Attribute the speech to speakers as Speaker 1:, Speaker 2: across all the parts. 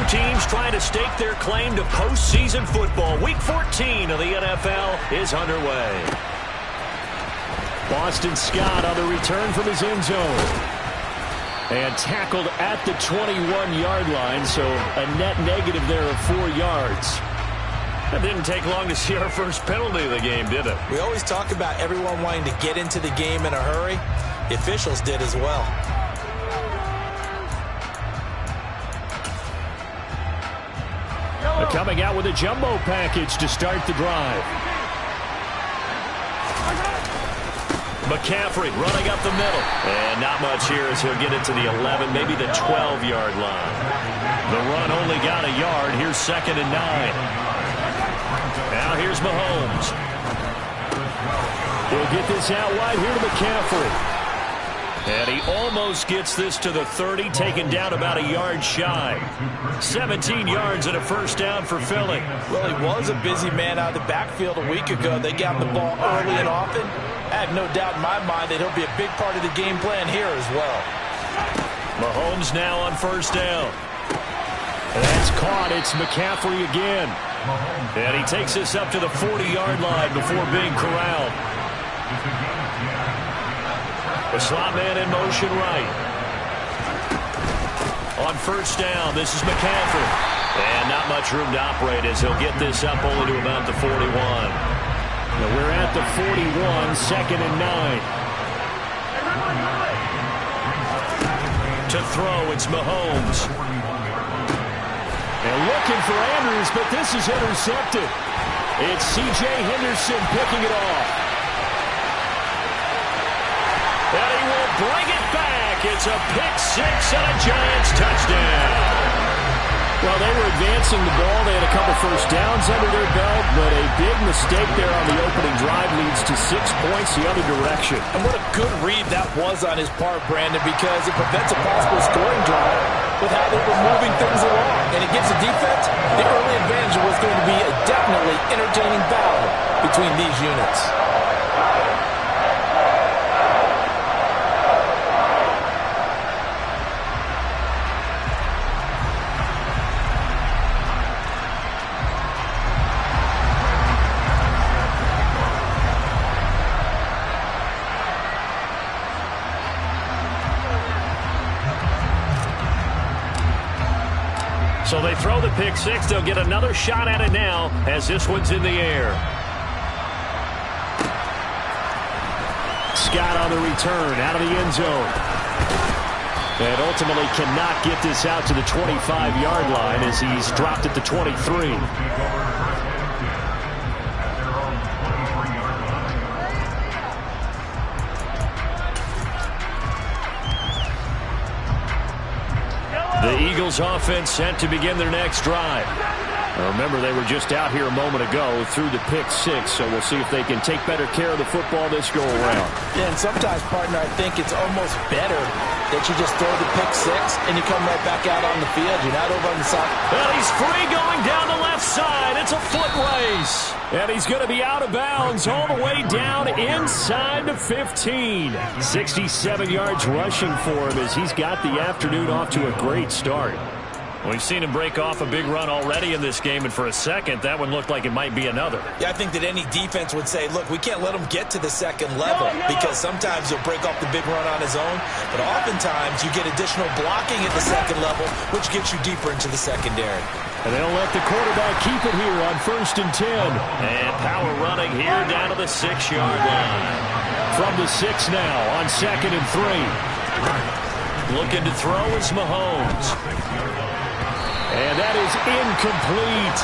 Speaker 1: teams trying to stake their claim to postseason football. Week 14 of the NFL is underway. Boston Scott on the return from his end zone. And tackled at the 21-yard line, so a net negative there of 4 yards. It didn't take long to see our first penalty of the game, did it?
Speaker 2: We always talk about everyone wanting to get into the game in a hurry. The officials did as well.
Speaker 1: They're coming out with a jumbo package to start the drive. McCaffrey running up the middle. And not much here as he'll get it to the 11, maybe the 12-yard line. The run only got a yard. Here's 2nd and 9. Now here's Mahomes. He'll get this out wide here to McCaffrey. And he almost gets this to the 30, taken down about a yard shy. 17 yards and a first down for Philly.
Speaker 2: Well, he was a busy man out of the backfield a week ago. They got the ball early and often. I have no doubt in my mind that he'll be a big part of the game plan here as well.
Speaker 1: Mahomes now on first down. That's caught. It's McCaffrey again. And he takes this up to the 40-yard line before being corralled. The slot man in motion right. On first down, this is McCaffrey. And not much room to operate as he'll get this up only to about the 41. Now we're at the 41, 2nd and 9. To throw, it's Mahomes. And looking for Andrews, but this is intercepted. It's C.J. Henderson picking it off. And he will bring it back. It's a pick six and a Giants touchdown. Well, they were advancing the ball. They had a couple first downs under their belt, but a big mistake there on the opening drive leads to 6 points the other direction.
Speaker 2: And what a good read that was on his part, Brandon, because it prevents a possible scoring drive with how they were moving things along. And it gives the defense the early advantage of what's going to be a definitely entertaining battle between these units.
Speaker 1: So they throw the pick six. They'll get another shot at it now as this one's in the air. Scott on the return out of the end zone. And ultimately cannot get this out to the 25-yard line as he's dropped at the 23. The Eagles offense set to begin their next drive. Now remember, they were just out here a moment ago through the pick six, so we'll see if they can take better care of the football this go around.
Speaker 2: Yeah, and sometimes, partner, I think it's almost better that you just throw the pick six and you come right back out on the field. You're not over on the side.
Speaker 1: Well, he's free going down the left side. It's a foot race. And he's going to be out of bounds all the way down inside the 15. 67 yards rushing for him as he's got the afternoon off to a great start. We've seen him break off a big run already in this game, and for a second, that one looked like it might be another.
Speaker 2: Yeah, I think that any defense would say, look, we can't let him get to the second level because sometimes he'll break off the big run on his own, but oftentimes you get additional blocking at the second level, which gets you deeper into the secondary.
Speaker 1: And they'll let the quarterback keep it here on 1st and 10. And power running here down to the 6-yard line. From the 6 now on 2nd and 3. Looking to throw is Mahomes. And that is incomplete.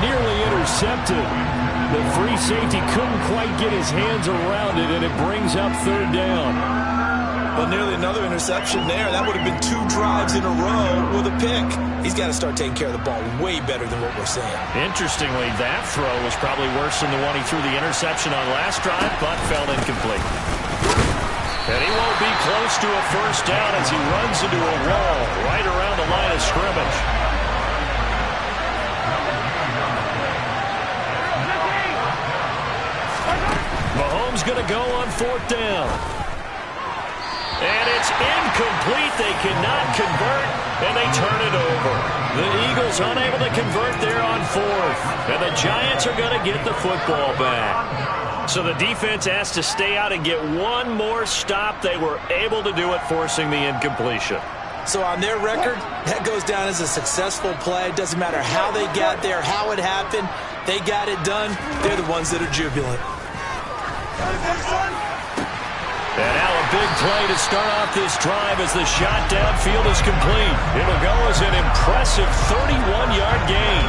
Speaker 1: Nearly intercepted. The free safety couldn't quite get his hands around it, and it brings up 3rd down.
Speaker 2: Well, nearly another interception there. That would have been 2 drives in a row with a pick. He's got to start taking care of the ball way better than what we're seeing.
Speaker 1: Interestingly, that throw was probably worse than the one he threw the interception on last drive, but fell incomplete. And he won't be close to a first down as he runs into a wall right around the line of scrimmage. Mahomes going to go on 4th down. And it's incomplete. They cannot convert. and they turn it over. The Eagles unable to convert there on fourth, and the Giants are going to get the football back. So the defense has to stay out and get one more stop. They were able to do it, forcing the incompletion.
Speaker 2: So on their record, that goes down as a successful play. Doesn't matter how they got there, how it happened. They got it done. They're the ones that are jubilant.
Speaker 1: And now a big play to start off this drive as the shot downfield is complete. It'll go as an impressive 31-yard gain.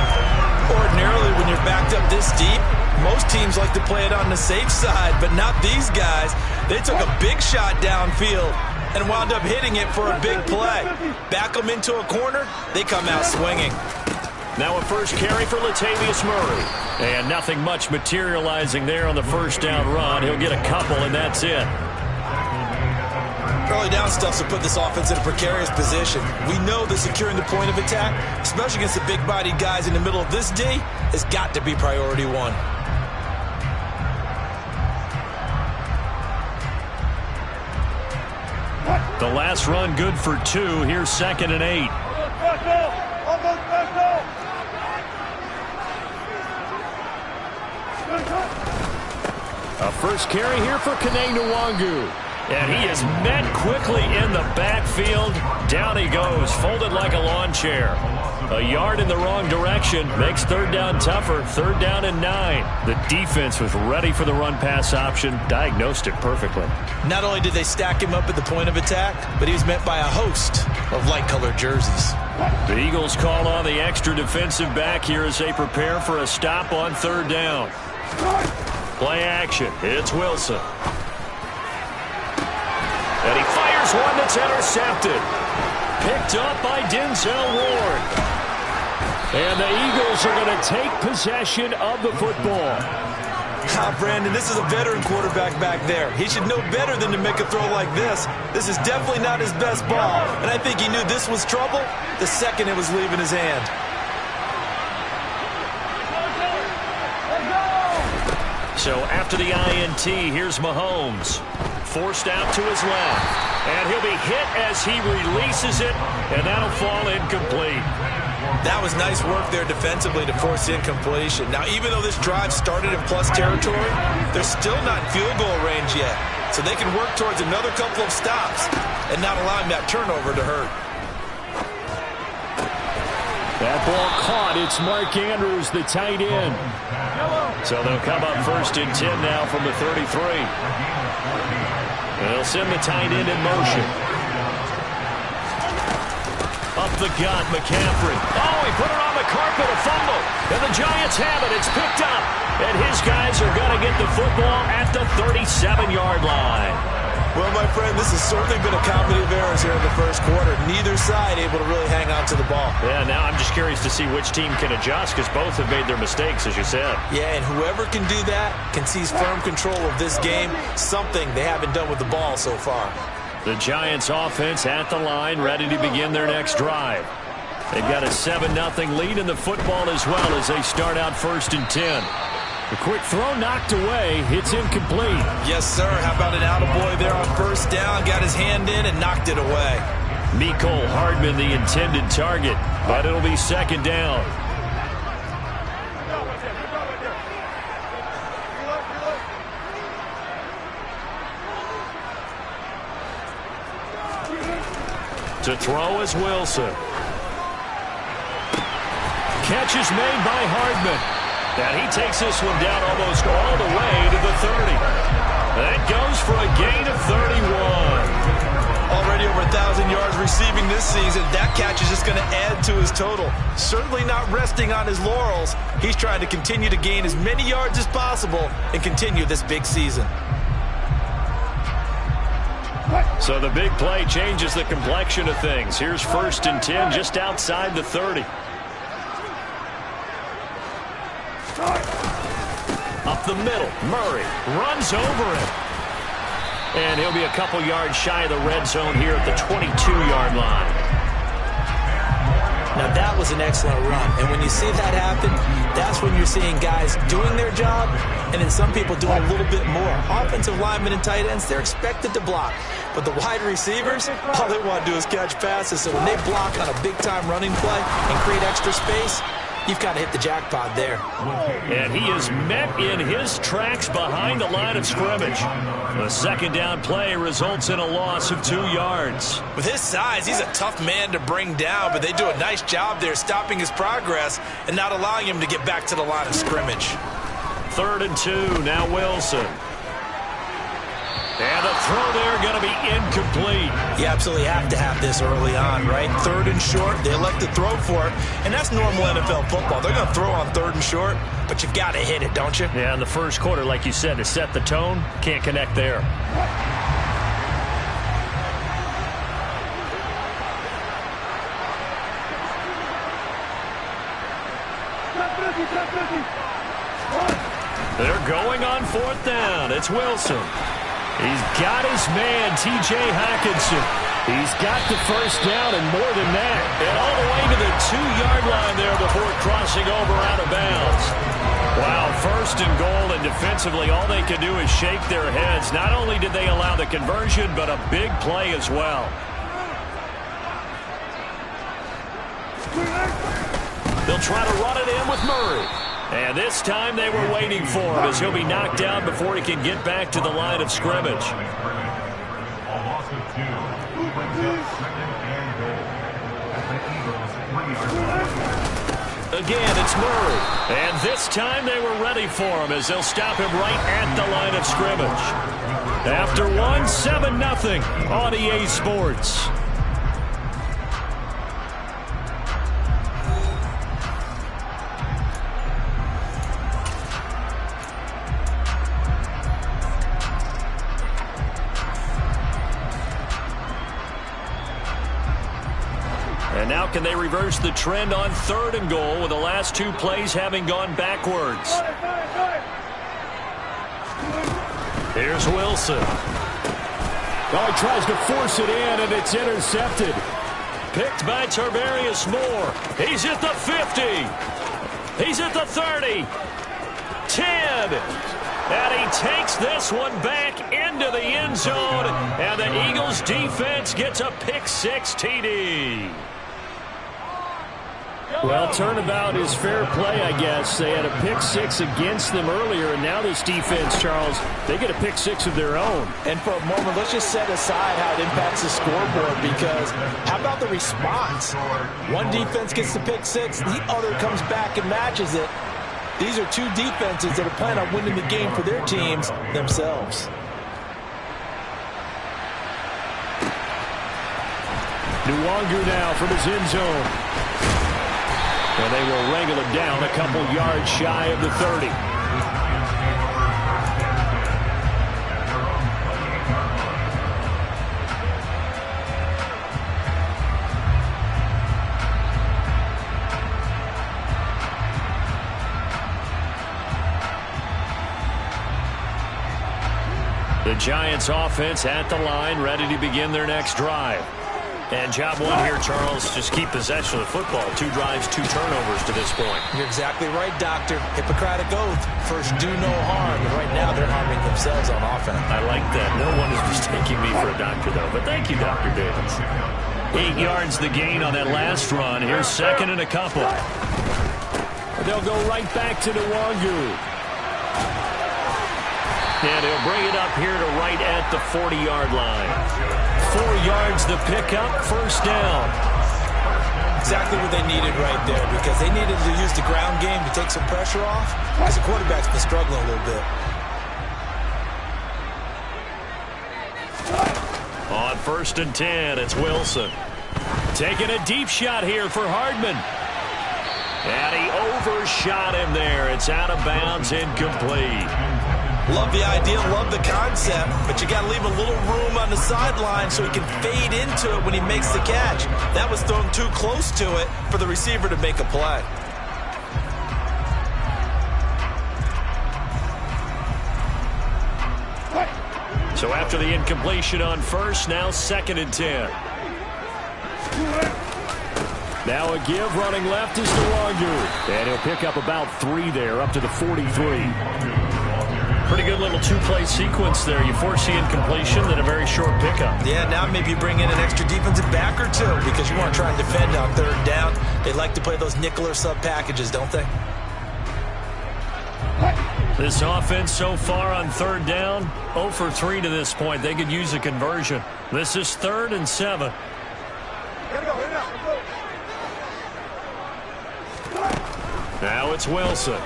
Speaker 2: Ordinarily, when you're backed up this deep, most teams like to play it on the safe side, but not these guys. They took a big shot downfield and wound up hitting it for a big play. Back them into a corner, they come out swinging.
Speaker 1: Now a first carry for Latavius Murray. And nothing much materializing there on the first down run. He'll get a couple, and that's it.
Speaker 2: Early down stuff's to put this offense in a precarious position. We know that securing the point of attack, especially against the big-bodied guys in the middle of this D, has got to be priority one.
Speaker 1: The last run good for 2. Here's 2nd and 8. A first carry here for Kene Nwangu. And he is met quickly in the backfield. Down he goes, folded like a lawn chair. A yard in the wrong direction makes third down tougher. 3rd down and 9. The defense was ready for the run-pass option, diagnosed it perfectly.
Speaker 2: Not only did they stack him up at the point of attack, but he was met by a host of light-colored jerseys.
Speaker 1: The Eagles call on the extra defensive back here as they prepare for a stop on 3rd down. Play action. It's Wilson. And he fires one that's intercepted. Picked up by Denzel Ward. And the Eagles are going to take possession of the football.
Speaker 2: Brandon, this is a veteran quarterback back there. He should know better than to make a throw like this. This is definitely not his best ball. And I think he knew this was trouble the second it was leaving his hand.
Speaker 1: So after the INT, here's Mahomes. Forced out to his left. And he'll be hit as he releases it, and that'll fall incomplete.
Speaker 2: That was nice work there defensively to force incompletion. Now, even though this drive started in plus territory, they're still not in field goal range yet. So they can work towards another couple of stops and not allowing that turnover to hurt.
Speaker 1: That ball caught. It's Mark Andrews, the tight end. So they'll come up 1st and 10 now from the 33. They'll send the tight end in motion. Up the gut, McCaffrey. Oh, he put it on the carpet, a fumble. And the Giants have it. It's picked up. And his guys are going to get the football at the 37-yard line.
Speaker 2: Well, my friend, this has certainly been a comedy of errors here in the first quarter. Neither side able to really hang on to the ball.
Speaker 1: Yeah, now I'm just curious to see which team can adjust because both have made their mistakes, as you said.
Speaker 2: Yeah, and whoever can do that can seize firm control of this game, something they haven't done with the ball so far.
Speaker 1: The Giants offense at the line, ready to begin their next drive. They've got a 7-0 lead in the football as well as they start out 1st and 10. The quick throw knocked away. It's incomplete.
Speaker 2: Yes, sir. How about an attaboy there on 1st down? Got his hand in and knocked it away.
Speaker 1: Mecole Hardman the intended target, but it'll be 2nd down. To throw is Wilson. Catch is made by Hardman. And he takes this one down almost all the way to the 30. That goes for a gain of 31.
Speaker 2: Already over 1,000 yards receiving this season. That catch is just going to add to his total. Certainly not resting on his laurels. He's trying to continue to gain as many yards as possible and continue this big season.
Speaker 1: So the big play changes the complexion of things. Here's 1st and 10 just outside the 30. Up the middle, Murray runs over him. And he'll be a couple yards shy of the red zone here at the 22-yard line.
Speaker 2: Now, that was an excellent run. And when you see that happen, that's when you're seeing guys doing their job and then some people doing a little bit more. Offensive linemen and tight ends, they're expected to block. But the wide receivers, all they want to do is catch passes. So when they block on a big-time running play and create extra space, you've kind of hit the jackpot there.
Speaker 1: And he is met in his tracks behind the line of scrimmage. The second down play results in a loss of 2 yards.
Speaker 2: With his size, he's a tough man to bring down, but they do a nice job there stopping his progress and not allowing him to get back to the line of scrimmage.
Speaker 1: 3rd and 2, now Wilson. And the throw there going to be incomplete.
Speaker 2: You absolutely have to have this early on, right? 3rd and short, they elect to throw for it, and that's normal NFL football. They're going to throw on 3rd and short, but you've got to hit it, don't you?
Speaker 1: Yeah, in the first quarter, like you said, to set the tone, can't connect there. They're going on 4th down. It's Wilson. He's got his man, T.J. Hockenson. He's got the first down and more than that. And all the way to the 2-yard line there before crossing over out of bounds. Wow, 1st and goal, and defensively all they can do is shake their heads. Not only did they allow the conversion, but a big play as well. They'll try to run it in with Murray. And this time they were waiting for him as he'll be knocked down before he can get back to the line of scrimmage. Again, it's Murray. And this time they were ready for him as they'll stop him right at the line of scrimmage. After one, 7-0 on EA Sports. And now can they reverse the trend on 3rd and goal with the last 2 plays having gone backwards? Here's Wilson. Oh, he tries to force it in, and it's intercepted. Picked by Tarvarius Moore. He's at the 50. He's at the 30. 10. And he takes this one back into the end zone. And the Eagles defense gets a pick-6 TD. Well, turnabout is fair play, I guess. They had a pick-6 against them earlier, and now this defense, Charles, they get a pick-6 of their own.
Speaker 2: And for a moment, let's just set aside how it impacts the scoreboard, because how about the response? One defense gets the pick-6, the other comes back and matches it. These are 2 defenses that are planning on winning the game for their teams themselves.
Speaker 1: Nwangu now from his end zone. And they will wrangle it down a couple yards shy of the 30. The Giants offense at the line, ready to begin their next drive. And job one here, Charles, just keep possession of the football. 2 drives, 2 turnovers to this point.
Speaker 2: You're exactly right, Doctor. Hippocratic oath. First, do no harm. And right now, they're harming themselves on offense.
Speaker 1: I like that. No one is mistaking me for a doctor, though. But thank you, Dr. Davis. 8 yards the gain on that last run. Here's 2nd and a couple. They'll go right back to Nwangu. And he'll bring it up here to right at the 40-yard line. 4 yards the pickup, 1st down.
Speaker 2: Exactly what they needed right there, because they needed to use the ground game to take some pressure off, as the quarterback's been struggling a little bit.
Speaker 1: On 1st and 10, it's Wilson. Taking a deep shot here for Hardman. And he overshot him there. It's out of bounds, incomplete.
Speaker 2: Love the idea, love the concept, but you got to leave a little room on the sideline so he can fade into it when he makes the catch. That was thrown too close to it for the receiver to make a play.
Speaker 1: So after the incompletion on 1st, now 2nd and 10. Now a give running left is DeLonghi. And he'll pick up about 3 there, up to the 43.
Speaker 2: Pretty good little two-play sequence there. You force the incompletion, then a very short pickup.
Speaker 3: Yeah, now maybe you bring in an extra defensive back or two because you want to try and defend on third down. They like to play those nickel or sub packages, don't they?
Speaker 1: This offense so far on third down, 0 for 3 to this point. They could use a conversion. This is 3rd and 7. Now it's Wilson.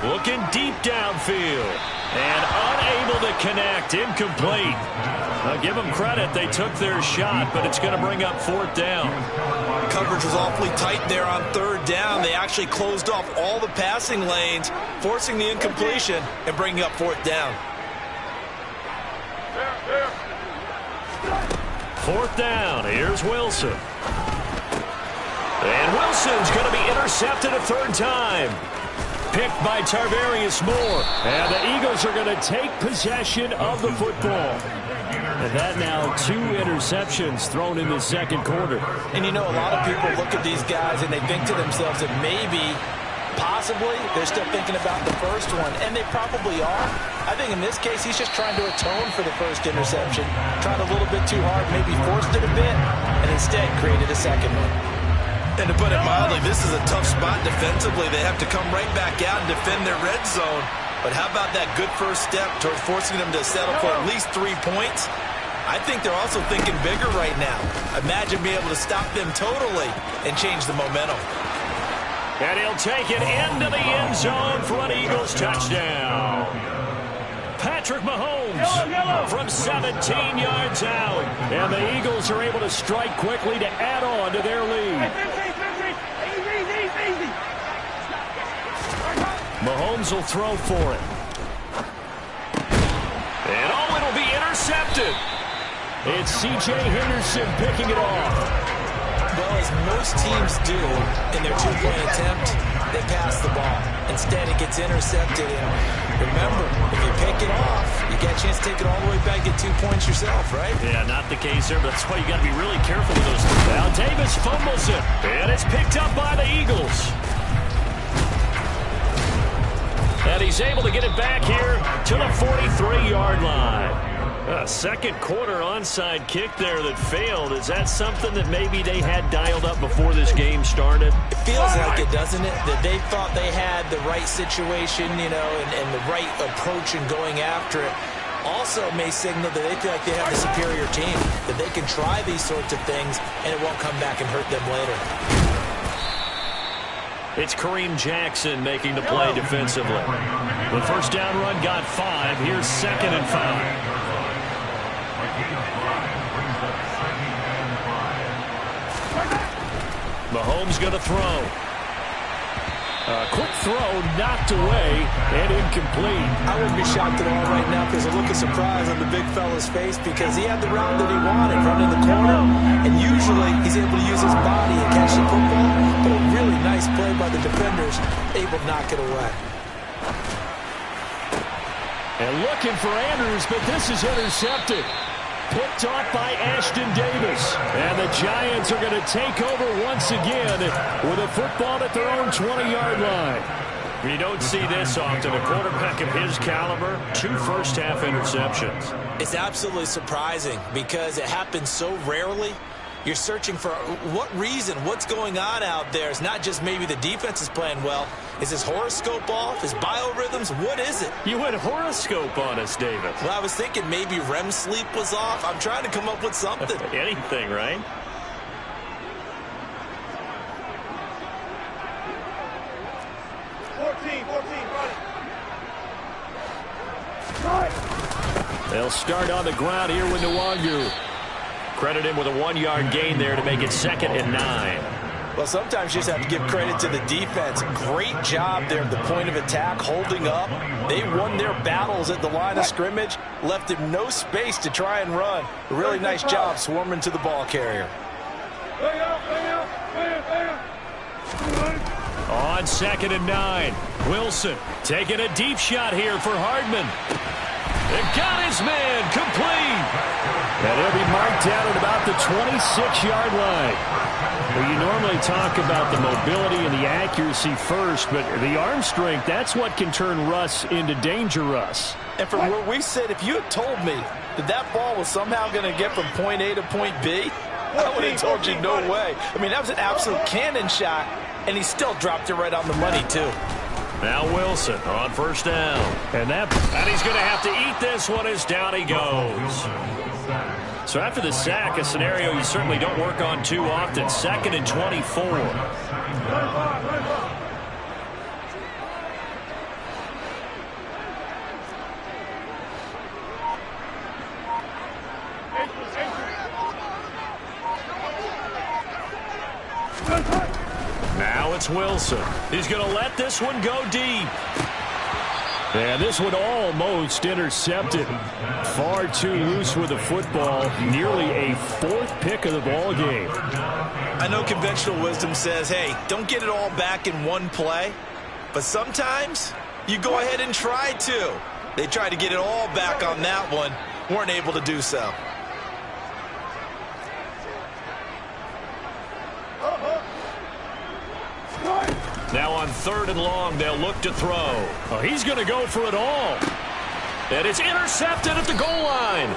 Speaker 1: Looking deep downfield. And unable to connect. Incomplete. I'll give them credit. They took their shot, but it's going to bring up 4th down.
Speaker 3: Coverage was awfully tight there on third down. They actually closed off all the passing lanes, forcing the incompletion and bringing up 4th down.
Speaker 1: 4th down. Here's Wilson. And Wilson's going to be intercepted a 3rd time. Picked by Tarvarius Moore. And the Eagles are going to take possession of the football. And that now 2 interceptions thrown in the second quarter.
Speaker 3: And you know, a lot of people look at these guys and they think to themselves that maybe, possibly, they're still thinking about the first one. And they probably are. I think in this case, he's just trying to atone for the first interception. Tried a little bit too hard, maybe forced it a bit, and instead created a second one. And to put it mildly, this is a tough spot defensively. They have to come right back out and defend their red zone. But how about that good first step towards forcing them to settle for at least 3 points? I think they're also thinking bigger right now. Imagine being able to stop them totally and change the momentum.
Speaker 1: And he'll take it into the end zone for an Eagles touchdown. Patrick Mahomes from 17 yards out. And the Eagles are able to strike quickly to add on to their lead. Mahomes will throw for it. And oh, it'll be intercepted. It's C.J. Henderson picking it off.
Speaker 3: Well, as most teams do in their two-point attempt, they pass the ball. Instead, it gets intercepted. And remember, if you pick it off, you get a chance to take it all the way back, get 2 points yourself, right?
Speaker 1: Yeah, not the case there, but that's why you got to be really careful with those. Now Davis fumbles it, and it's picked up by the Eagles. And he's able to get it back here to the 43-yard line. A second quarter onside kick there that failed. Is that something that maybe they had dialed up before this game started?
Speaker 3: It feels like it, doesn't it? That they thought they had the right situation, you know, and the right approach in going after it. Also may signal that they feel like they have the superior team, that they can try these sorts of things and it won't come back and hurt them later.
Speaker 1: It's Kareem Jackson making the play defensively. The first down run got 5. Here's 2nd and 5. Mahomes going to throw. A quick throw knocked away and incomplete.
Speaker 3: I wouldn't be shocked at all right now because a look of surprise on the big fella's face because he had the route that he wanted, running the corner, and usually he's able to use his body and catch the football, but a really nice play by the defenders, able to knock it away.
Speaker 1: And looking for Andrews, but this is intercepted. Picked off by Ashton Davis. And the Giants are going to take over once again with a football at their own 20-yard line. You don't see this often. A quarterback of his caliber, 2 first-half interceptions.
Speaker 3: It's absolutely surprising because it happens so rarely. You're searching for what reason, what's going on out there. It's not just maybe the defense is playing well. Is his horoscope off? His biorhythms? What is it?
Speaker 1: You went horoscope on us, David.
Speaker 3: Well, I was thinking maybe REM sleep was off. I'm trying to come up with something.
Speaker 1: Anything, right? They'll start on the ground here with Nwangu. Credit him with a 1-yard gain there to make it 2nd and 9.
Speaker 3: Well, sometimes you just have to give credit to the defense. Great job there at the point of attack, holding up. They won their battles at the line of scrimmage, left him no space to try and run. A really nice job swarming to the ball carrier.
Speaker 1: On 2nd and 9, Wilson taking a deep shot here for Hardman. And got his man complete. And he'll be marked down at about the 26-yard line. Well, you normally talk about the mobility and the accuracy first, but the arm strength, that's what can turn Russ into danger Russ.
Speaker 3: And from where we sit, if you had told me that that ball was somehow going to get from point A to point B, I would have told you no way. I mean, that was an absolute cannon shot, and he still dropped it right on the money, too.
Speaker 1: Now Wilson on first down. And he's going to have to eat this one as down he goes. So after the sack, a scenario you certainly don't work on too often. 2nd and 24. Now it's Wilson. He's going to let this one go deep. And this one almost intercepted. Far too loose with the football. Nearly a 4th pick of the ball game.
Speaker 3: I know conventional wisdom says, hey, don't get it all back in one play. But sometimes you go ahead and try to. They tried to get it all back on that one. Weren't able to do so.
Speaker 1: Now on 3rd and long, they'll look to throw. Oh, he's going to go for it all. And it's intercepted at the goal line.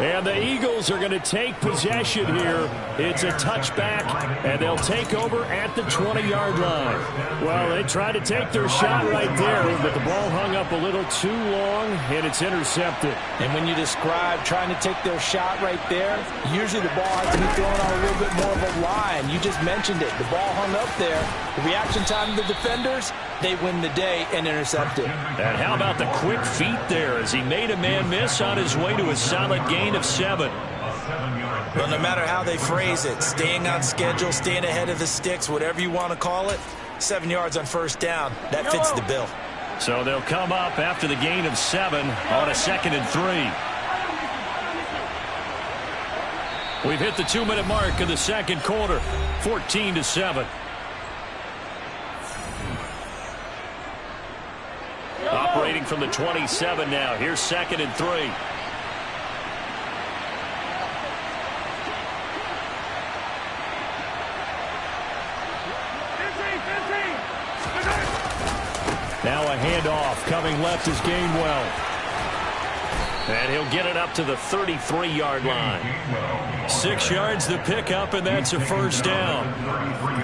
Speaker 1: And the Eagles are going to take possession here. It's a touchback, and they'll take over at the 20-yard line. Well, they tried to take their shot right there, but the ball hung up a little too long, and it's intercepted.
Speaker 3: And when you describe trying to take their shot right there, usually the ball has to be thrown on a little bit more of a line. You just mentioned it. The ball hung up there. The reaction time of the defenders, they win the day and intercept it.
Speaker 1: And how about the quick feet there as he made a man miss on his way to a solid gain of 7.
Speaker 3: Well, no matter how they phrase it, staying on schedule, staying ahead of the sticks, whatever you want to call it, 7 yards on first down, that fits the bill.
Speaker 1: So they'll come up after the gain of 7 on a 2nd and 3. We've hit the 2-minute mark in the second quarter, 14-7. Operating from the 27 now. Here's 2nd and 3. Now a handoff coming left is Gainwell. And he'll get it up to the 33-yard line. 6 yards the pickup, and that's a first down.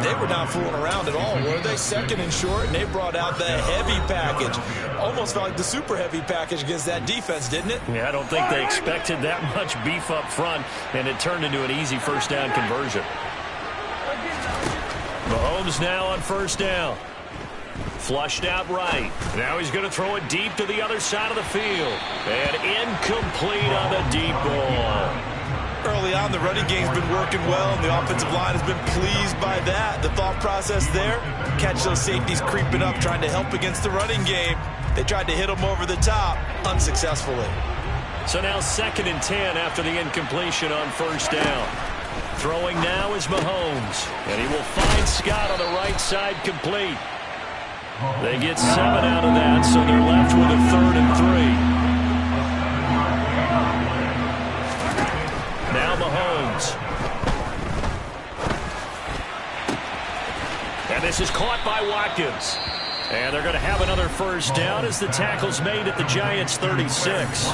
Speaker 3: They were not fooling around at all, were they? 2nd and short, and they brought out the heavy package. Almost felt like the super heavy package against that defense, didn't it?
Speaker 1: Yeah, I don't think they expected that much beef up front, and it turned into an easy first down conversion. Mahomes now on first down. Flushed out right. Now he's going to throw it deep to the other side of the field. And incomplete on the deep ball.
Speaker 3: Early on, the running game's been working well, and the offensive line has been pleased by that. The thought process there, catch those safeties creeping up, trying to help against the running game. They tried to hit them over the top, unsuccessfully.
Speaker 1: So now 2nd and 10 after the incompletion on first down. Throwing now is Mahomes. And he will find Scott on the right side complete. They get 7 out of that, so they're left with a 3rd and 3. Now Mahomes. And this is caught by Watkins. And they're going to have another first down as the tackle's made at the Giants' 36.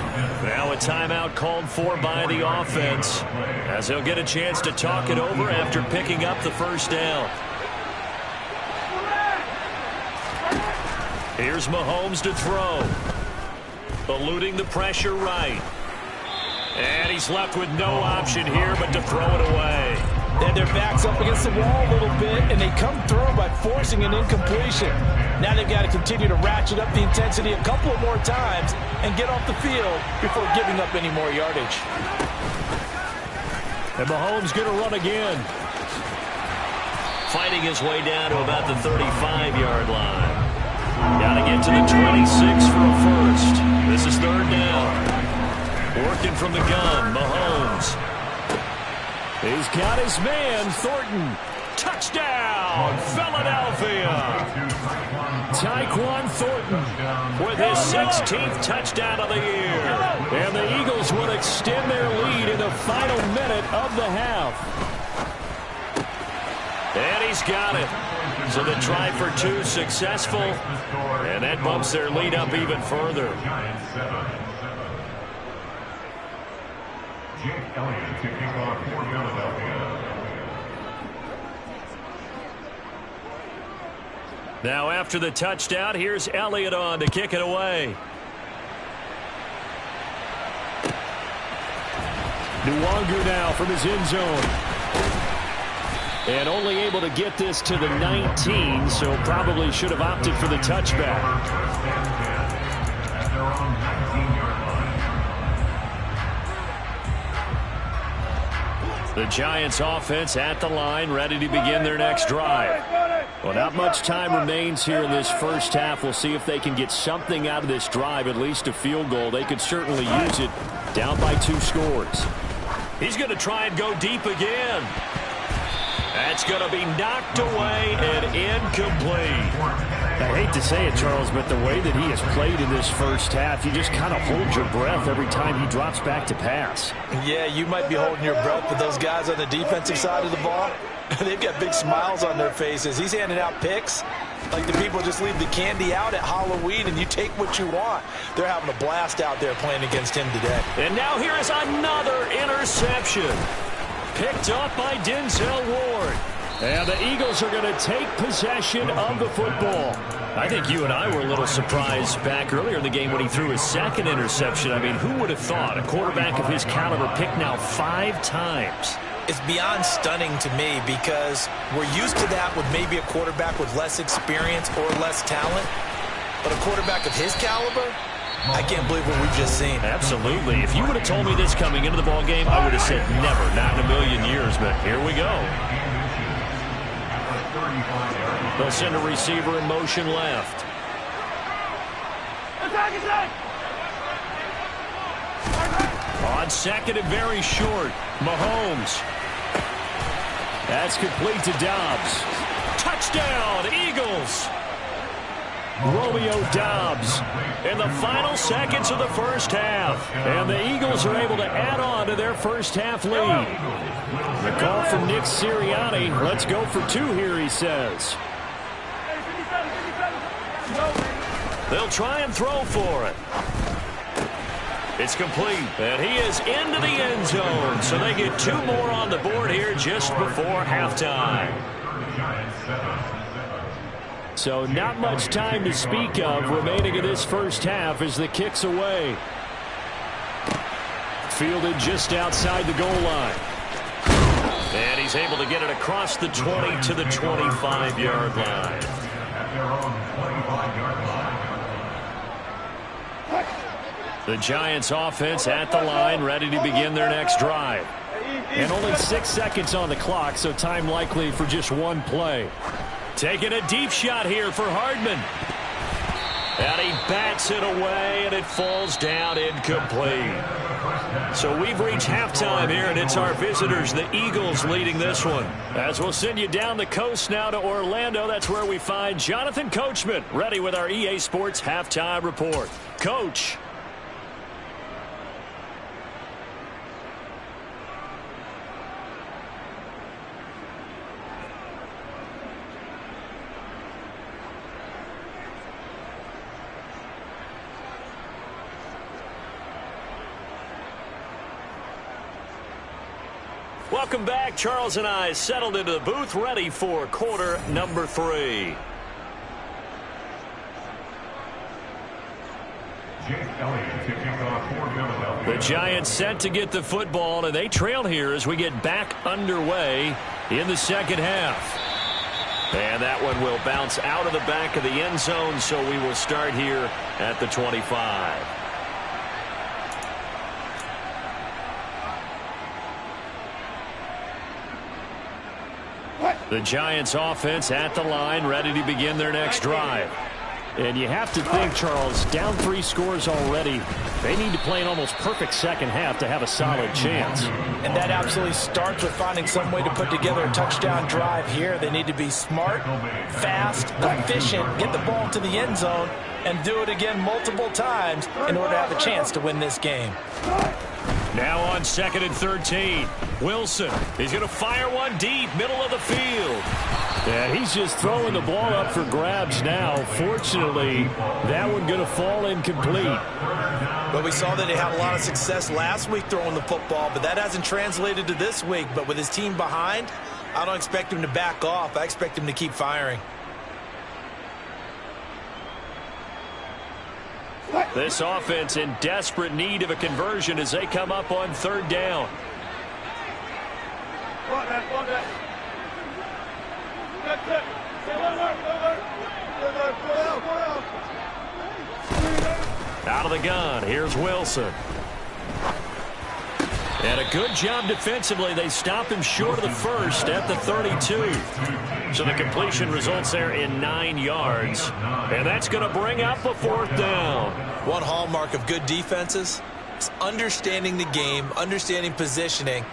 Speaker 1: Now a timeout called for by the offense, as he'll get a chance to talk it over after picking up the first down. Here's Mahomes to throw. Eluding the pressure right. And he's left with no option here but to throw it away.
Speaker 3: And their backs up against the wall a little bit, and they come through by forcing an incompletion. Now they've got to continue to ratchet up the intensity a couple of more times and get off the field before giving up any more yardage.
Speaker 1: And Mahomes going to run again. Fighting his way down to about the 35-yard line. Got to get to the 26 for a first. This is 3rd down. Working from the gun, Mahomes. He's got his man, Thornton. Touchdown, Philadelphia. Tyquan Thornton with his 16th touchdown of the year. And the Eagles will extend their lead in the final minute of the half. And he's got it. So the try for two successful. And that bumps their lead up even further. Now after the touchdown, here's Elliott on to kick it away. Nwangu now from his end zone. And only able to get this to the 19, so probably should have opted for the touchback. The Giants offense at the line, ready to begin their next drive. Well, not much time remains here in this first half. We'll see if they can get something out of this drive, at least a field goal. They could certainly use it, down by 2 scores. He's going to try and go deep again. That's going to be knocked away and incomplete. I hate to say it, Charles, but the way that he has played in this first half, you just kind of hold your breath every time he drops back to pass.
Speaker 3: Yeah, you might be holding your breath, but those guys on the defensive side of the ball, they've got big smiles on their faces. He's handing out picks like the people just leave the candy out at Halloween and you take what you want. They're having a blast out there playing against him today.
Speaker 1: And now here is another interception. Picked up by Denzel Ward. And the Eagles are going to take possession of the football. I think you and I were a little surprised back earlier in the game when he threw his second interception. I mean, who would have thought a quarterback of his caliber picked now 5 times?
Speaker 3: It's beyond stunning to me because we're used to that with maybe a quarterback with less experience or less talent. But a quarterback of his caliber, I can't believe what we've just seen.
Speaker 1: Absolutely. If you would have told me this coming into the ball game, I would have said never, not in a million years. But here we go. They'll send a receiver in motion left. On second and very short, Mahomes. That's complete to Dobbs. Touchdown, Eagles. Romeo Dobbs in the final seconds of the first half. And the Eagles are able to add on to their first half lead. The call from Nick Sirianni. Let's go for 2 here, he says. They'll try and throw for it. It's complete, and he is into the end zone. So they get 2 more on the board here just before halftime. So not much time to speak of remaining in this first half as the kick's away. Fielded just outside the goal line. And he's able to get it across the 20 to the 25-yard line. The Giants offense at the line, ready to begin their next drive. And only 6 seconds on the clock, so time likely for just 1 play. Taking a deep shot here for Hardman. And he bats it away, and it falls down incomplete. So we've reached halftime here, and it's our visitors, the Eagles, leading this one. As we'll send you down the coast now to Orlando, that's where we find Jonathan Coachman, ready with our EA Sports Halftime Report. Coach. Welcome back. Charles and I settled into the booth, ready for quarter number 3. The Giants set to get the football, and they trail here as we get back underway in the second half. And that one will bounce out of the back of the end zone, so we will start here at the 25. The Giants offense at the line, ready to begin their next drive. And you have to think, Charles, down 3 scores already. They need to play an almost perfect second half to have a solid chance.
Speaker 3: And that absolutely starts with finding some way to put together a touchdown drive here. They need to be smart, fast, efficient, get the ball to the end zone, and do it again multiple times in order to have a chance to win this game.
Speaker 1: Now on 2nd and 13. Wilson, he's going to fire one deep, middle of the field. Yeah, he's just throwing the ball up for grabs now. Fortunately, that one going to fall incomplete.
Speaker 3: Well, we saw that he had a lot of success last week throwing the football, but that hasn't translated to this week. But with his team behind, I don't expect him to back off. I expect him to keep firing.
Speaker 1: This offense in desperate need of a conversion as they come up on 3rd down. Out of the gun, here's Wilson. And a good job defensively. They stop him short of the first at the 32. So the completion results there in 9 yards. And that's going to bring up a 4th down.
Speaker 3: One hallmark of good defenses is understanding the game, understanding positioning,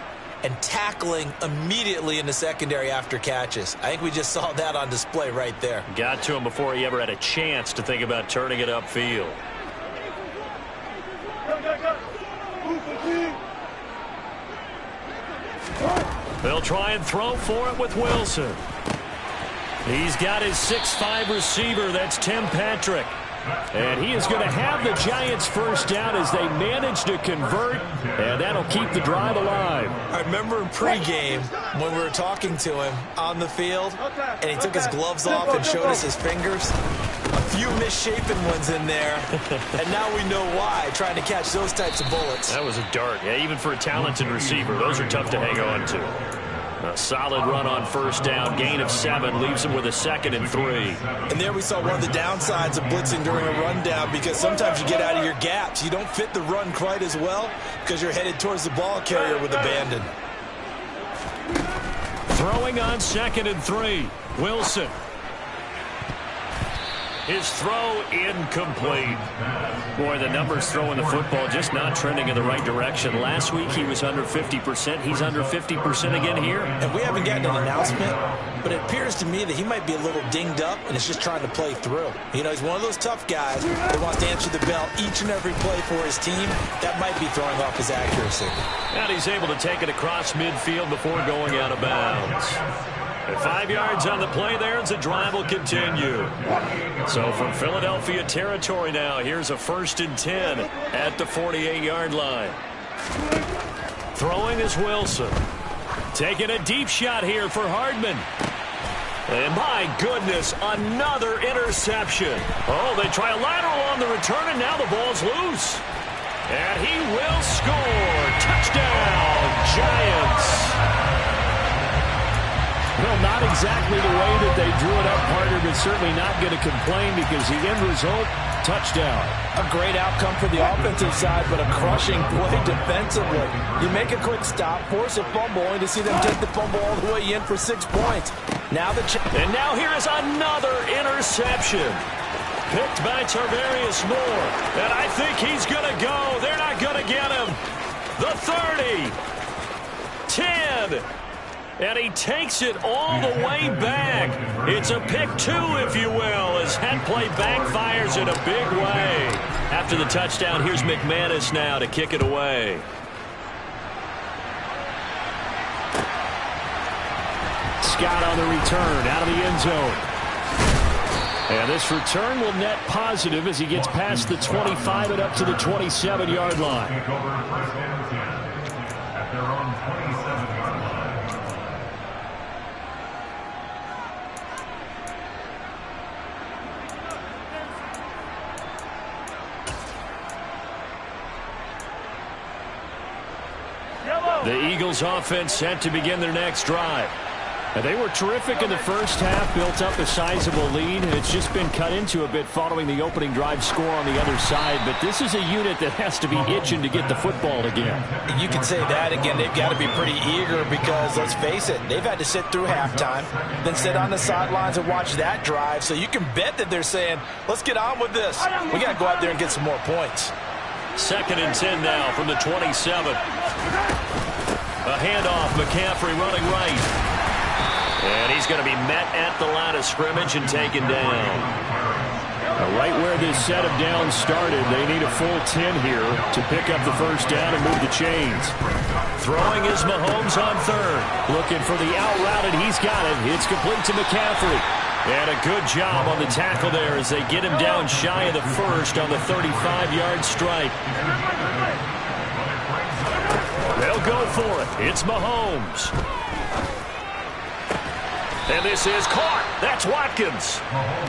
Speaker 3: and tackling immediately in the secondary after catches. I think we just saw that on display right there.
Speaker 1: Got to him before he ever had a chance to think about turning it upfield. They'll try and throw for it with Wilson. He's got his 6'5" receiver. That's Tim Patrick. And he is going to have the Giants first down as they manage to convert, and that'll keep the drive alive.
Speaker 3: I remember in pregame when we were talking to him on the field, and he took his gloves off and showed us his fingers. A few misshapen ones in there, and now we know why, trying to catch those types of bullets.
Speaker 1: That was a dart. Yeah, even for a talented receiver, those are tough to hang on to. A solid run on 1st down. Gain of 7 leaves him with a 2nd and 3.
Speaker 3: And there we saw one of the downsides of blitzing during a rundown, because sometimes you get out of your gaps. You don't fit the run quite as well because you're headed towards the ball carrier with abandon.
Speaker 1: Throwing on 2nd and 3. Wilson. His throw incomplete. Boy, the numbers throwing the football just not trending in the right direction. Last week he was under 50%. He's under 50% again here.
Speaker 3: And we haven't gotten an announcement, but it appears to me that he might be a little dinged up and is just trying to play through. You know, he's one of those tough guys that wants to answer the bell each and every play for his team. That might be throwing off his accuracy.
Speaker 1: And he's able to take it across midfield before going out of bounds. At 5 yards on the play there as the drive will continue. So from Philadelphia territory now, here's a 1st and 10 at the 48-yard line. Throwing is Wilson. Taking a deep shot here for Hardman. And my goodness, another interception. Oh, they try a lateral on the return, and now the ball's loose. And he will score. Touchdown, Giants. Well, not exactly the way that they drew it up, partner, but certainly not going to complain because the end result, touchdown.
Speaker 3: A great outcome for the offensive side, but a crushing play defensively. You make a quick stop, force a fumble, only to see them take the fumble all the way in for 6 points. And now here is another interception. Picked by Tarvarius Moore. And I think he's going to go. They're not going to get him. The 30. 10. And he takes it all the way back. It's a pick 2, if you will, as that play backfires in a big way. After the touchdown, here's McManus now to kick it away.
Speaker 1: Scott on the return, out of the end zone. And this return will net positive as he gets past the 25 and up to the 27-yard line. The Eagles offense set to begin their next drive. And they were terrific in the first half, built up a sizable lead. It's just been cut into a bit following the opening drive score on the other side. But this is a unit that has to be itching to get the football again.
Speaker 3: You can say that again. They've got to be pretty eager because, let's face it, they've had to sit through halftime, then sit on the sidelines and watch that drive. So you can bet that they're saying, let's get on with this. We got to go out there and get some more points.
Speaker 1: 2nd and 10 now from the 27. A handoff, McCaffrey running right. And he's going to be met at the line of scrimmage and taken down. Right where this set of downs started, they need a full 10 here to pick up the first down and move the chains. Throwing is Mahomes on third. Looking for the out route, and he's got it. It's complete to McCaffrey. And a good job on the tackle there as they get him down shy of the first on the 35-yard strike. They'll go for it. It's Mahomes. And this is caught. That's Watkins.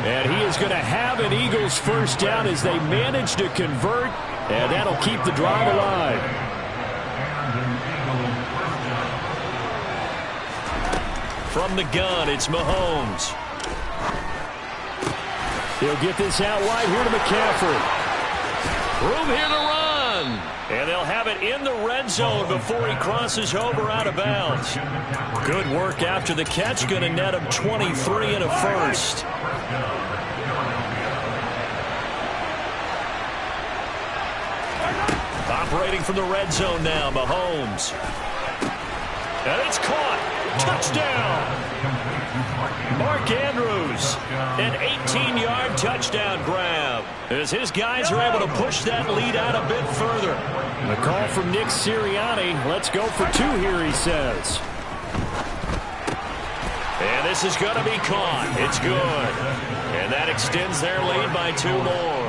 Speaker 1: And he is going to have an Eagles first down as they manage to convert. And that'll keep the drive alive. From the gun, it's Mahomes. He'll get this out wide here to McCaffrey. Room here to run. And they'll have it in the red zone before he crosses over out of bounds. Good work after the catch. Going to net him 23 and a first. Operating from the red zone now, Mahomes. And it's caught. Touchdown. Mark Andrews, an 18-yard touchdown grab as his guys are able to push that lead out a bit further. The call from Nick Sirianni. Let's go for two here, he says. And this is going to be caught. It's good. And that extends their lead by two more.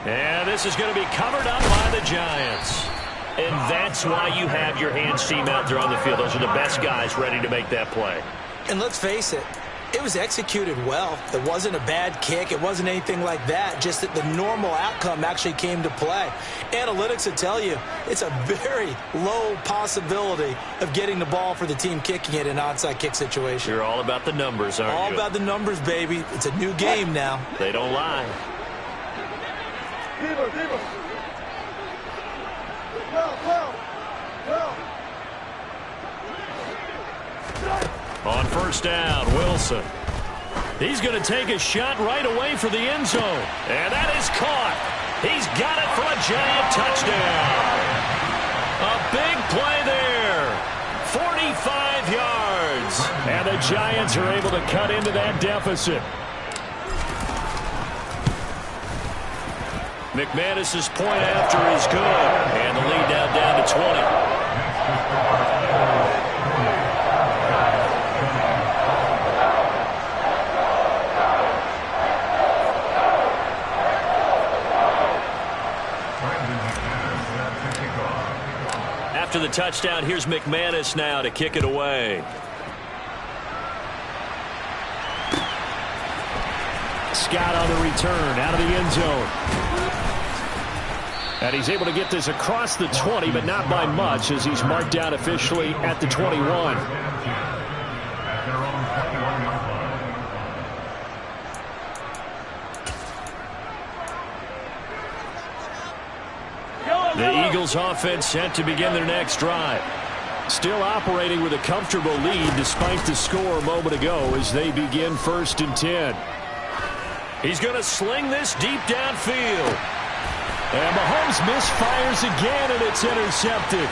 Speaker 1: And this is going to be covered up by the Giants. And that's why you have your hands team out there on the field. Those are the best guys ready to make that play.
Speaker 3: And let's face it, it was executed well. It wasn't a bad kick. It wasn't anything like that. Just that the normal outcome actually came to play. Analytics will tell you it's a very low possibility of getting the ball for the team kicking it in an onside kick situation.
Speaker 1: You're all about the numbers, aren't you?
Speaker 3: All about the numbers, baby. It's a new game now.
Speaker 1: They don't lie. On first down, Wilson. He's going to take a shot right away for the end zone. And that is caught. He's got it for a giant touchdown. A big play there. 45 yards. And the Giants are able to cut into that deficit. McManus's point after is good. And the lead now down to 20. After the touchdown, here's McManus now to kick it away. Scott on the return out of the end zone. And he's able to get this across the 20, but not by much as he's marked down officially at the 21. The Eagles offense set to begin their next drive. Still operating with a comfortable lead despite the score a moment ago as they begin first and 10. He's going to sling this deep downfield. And Mahomes misfires again, and it's intercepted.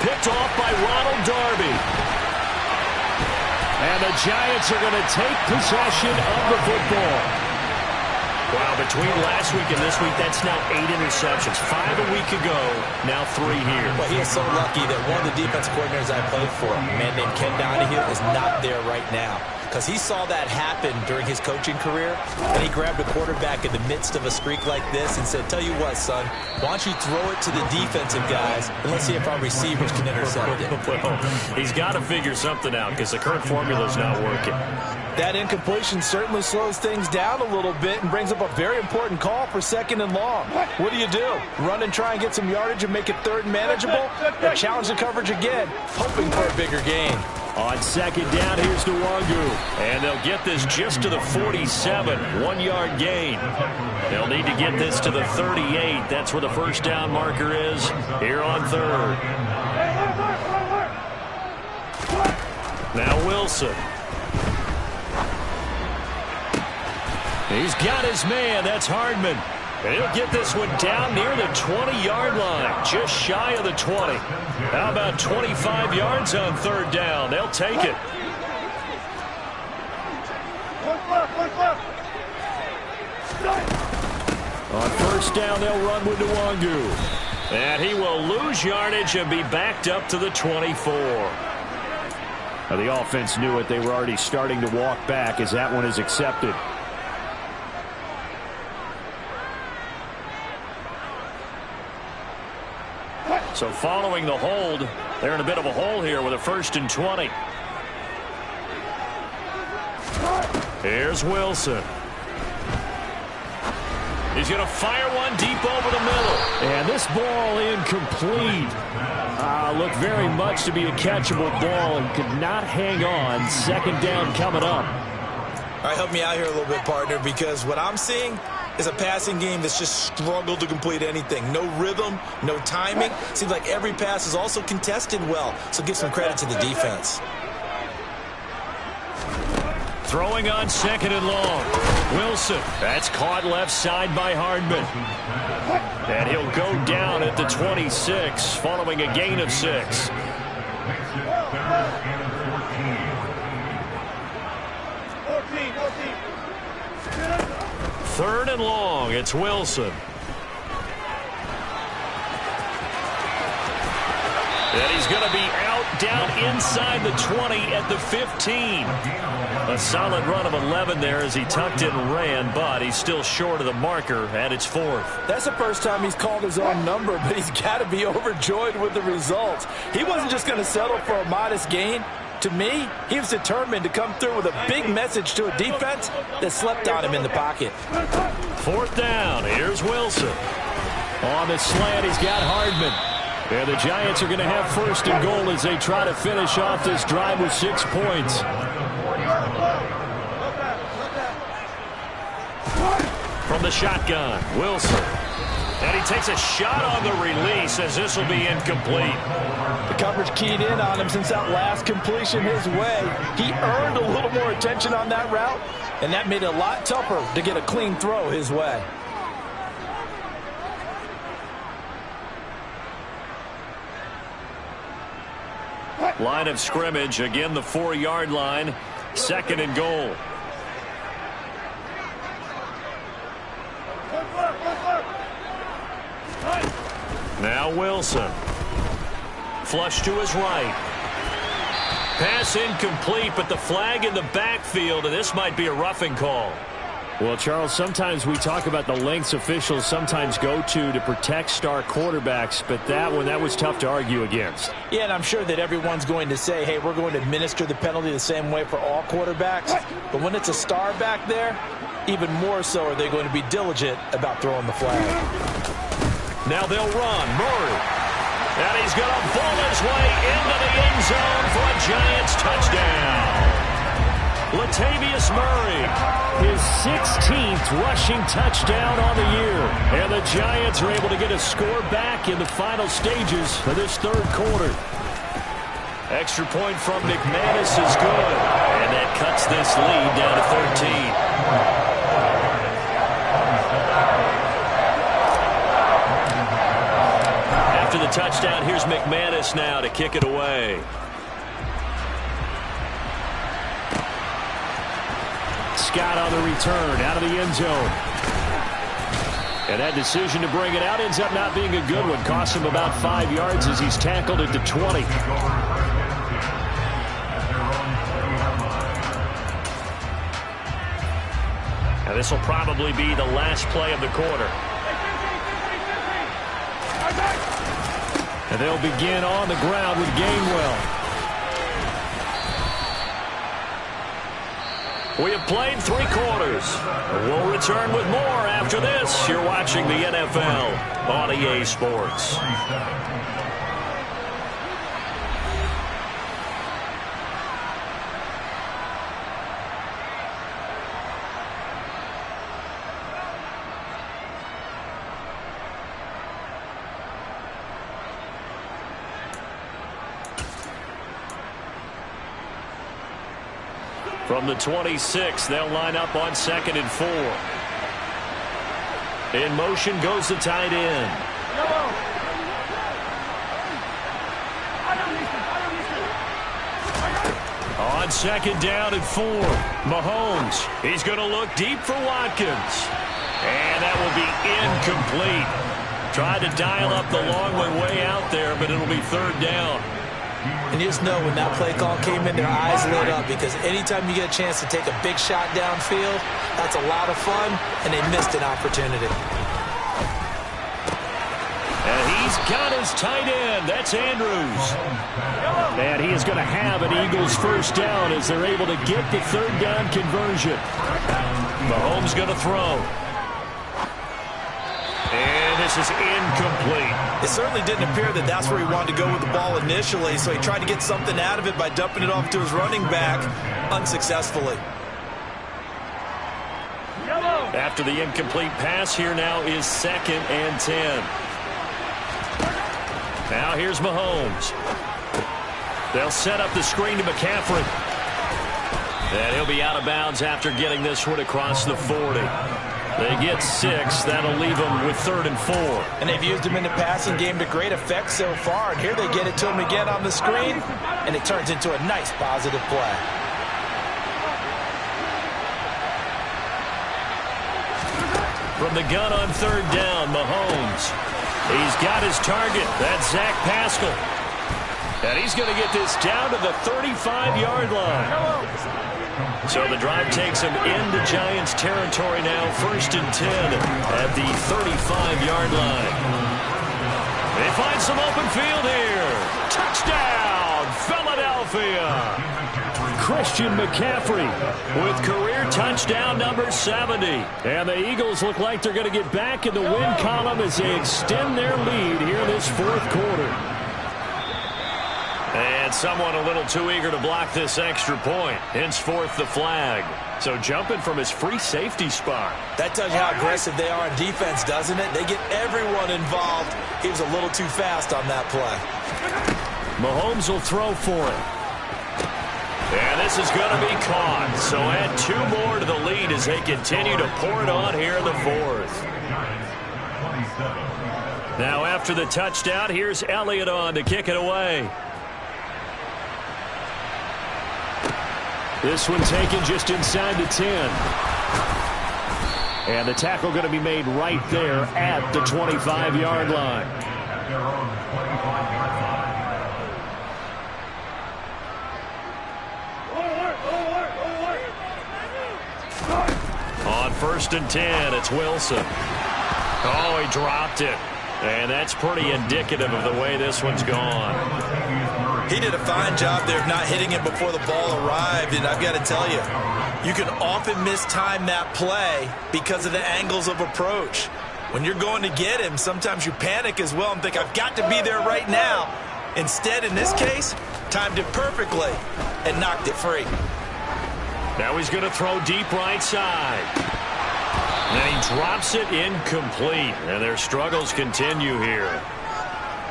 Speaker 1: Picked off by Ronald Darby. And the Giants are going to take possession of the football. Wow, between last week and this week, that's now 8 interceptions. 5 a week ago, now 3 here.
Speaker 3: Well, he is so lucky that one of the defense coordinators I played for, a man named Ken Donahue, is not there right now. Because he saw that happen during his coaching career, and he grabbed a quarterback in the midst of a streak like this and said, tell you what, son, why don't you throw it to the defensive guys, and let's see if our receivers can intercept it.
Speaker 1: Well, he's got to figure something out because the current formula is not working.
Speaker 2: That incompletion certainly slows things down a little bit and brings up a very important call for second and long. What do? Run and try and get some yardage and make it third and manageable? Or challenge the coverage again, hoping for a bigger gain?
Speaker 1: On second down, here's Nwangu. And they'll get this just to the 47. 1-yard gain. They'll need to get this to the 38. That's where the first down marker is here on third. Now Wilson. He's got his man. That's Hardman. And he'll get this one down near the 20-yard line, just shy of the 20. How about 25 yards on third down? They'll take it. On first down, they'll run with Nwangu. And he will lose yardage and be backed up to the 24. Now, the offense knew it. They were already starting to walk back as that one is accepted. So following the hold, they're in a bit of a hole here with a 1st and 20. Here's Wilson. He's going to fire one deep over the middle. And this ball incomplete. Looked very much to be a catchable ball and could not hang on. 2nd down coming up.
Speaker 3: All right, help me out here a little bit, partner, because what I'm seeing is a passing game that's just struggled to complete anything. No rhythm, no timing. Seems like every pass is also contested well, so give some credit to the defense.
Speaker 1: Throwing on 2nd and long. Wilson. That's caught left side by Hardman. And he'll go down at the 26 following a gain of 6. Third and long. It's Wilson. And he's going to be out down inside the 20 at the 15. A solid run of 11 there as he tucked it and ran, but he's still short of the marker, and it's 4th.
Speaker 2: That's the first time he's called his own number, but he's got to be overjoyed with the results. He wasn't just going to settle for a modest gain. To me, he was determined to come through with a big message to a defense that slept on him in the pocket.
Speaker 1: 4th down. Here's Wilson. On the slant, he's got Hardman. And the Giants are going to have 1st and goal as they try to finish off this drive with 6 points. From the shotgun, Wilson. And he takes a shot on the release as this will be incomplete.
Speaker 2: The coverage keyed in on him since that last completion his way. He earned a little more attention on that route, and that made it a lot tougher to get a clean throw his way.
Speaker 1: Line of scrimmage, again the 4-yard line, 2nd and goal. Now Wilson. Flush to his right. Pass incomplete, but the flag in the backfield, and this might be a roughing call. Well, Charles, sometimes we talk about the lengths officials sometimes go to protect star quarterbacks, but that was tough to argue against.
Speaker 2: Yeah, and I'm sure that everyone's going to say, hey, we're going to administer the penalty the same way for all quarterbacks. But when it's a star back there, even more so are they going to be diligent about throwing the flag.
Speaker 1: Now they'll run. Murray. And he's going to ball his way into the end zone for a Giants touchdown. Latavius Murray, his 16th rushing touchdown on the year. And the Giants are able to get a score back in the final stages of this 3rd quarter. Extra point from McManus is good. And that cuts this lead down to 13. After the touchdown, here's McManus now to kick it away. Scott on the return out of the end zone. And that decision to bring it out ends up not being a good one. Costs him about 5 yards as he's tackled at the 20. And this will probably be the last play of the quarter. And they'll begin on the ground with Gainwell. We have played 3 quarters. We'll return with more after this. You're watching the NFL on EA Sports. From the 26, they'll line up on 2nd and 4. In motion goes the tight end. On second down and 4, Mahomes. He's going to look deep for Watkins. And that will be incomplete. Tried to dial up the long way out there, but it'll be third down.
Speaker 3: And you just know when that play call came in, their eyes lit up, because anytime you get a chance to take a big shot downfield, that's a lot of fun, and they missed an opportunity.
Speaker 1: And he's got his tight end. That's Andrews. And he is going to have an Eagles first down as they're able to get the third down conversion. Mahomes going to throw. And this is incomplete.
Speaker 3: It certainly didn't appear that that's where he wanted to go with the ball initially, so he tried to get something out of it by dumping it off to his running back unsuccessfully.
Speaker 1: After the incomplete pass, here now is 2nd and 10. Now here's Mahomes. They'll set up the screen to McCaffrey. And he'll be out of bounds after getting this one across the 40. They get 6. That'll leave them with 3rd and 4.
Speaker 3: And they've used him in the passing game to great effect so far. And here they get it to him again on the screen, and it turns into a nice positive play.
Speaker 1: From the gun on 3rd down, Mahomes. He's got his target. That's Zach Pascal. And he's going to get this down to the 35-yard line. So the drive takes him into Giants territory now. 1st and 10 at the 35-yard line. They find some open field here. Touchdown, Philadelphia. Christian McCaffrey with career touchdown number 70. And the Eagles look like they're going to get back in the win column as they extend their lead here this 4th quarter. And someone a little too eager to block this extra point. Henceforth the flag. So jumping from his free safety spot.
Speaker 3: That tells you how aggressive they are on defense, doesn't it? They get everyone involved. He was a little too fast on that play.
Speaker 1: Mahomes will throw for it. And this is going to be caught. So add 2 more to the lead as they continue to pour it on here in the 4th. Now after the touchdown, here's Elliott on to kick it away. This one taken just inside the 10. And the tackle going to be made right there at the 25-yard line. On 1st and 10, it's Wilson. Oh, he dropped it. And that's pretty indicative of the way this one's gone.
Speaker 3: He did a fine job there of not hitting him before the ball arrived, and I've got to tell you, you can often mistime that play because of the angles of approach. When you're going to get him, sometimes you panic as well and think, I've got to be there right now. Instead, in this case, timed it perfectly and knocked it free.
Speaker 1: Now he's going to throw deep right side. And he drops it incomplete. And their struggles continue here.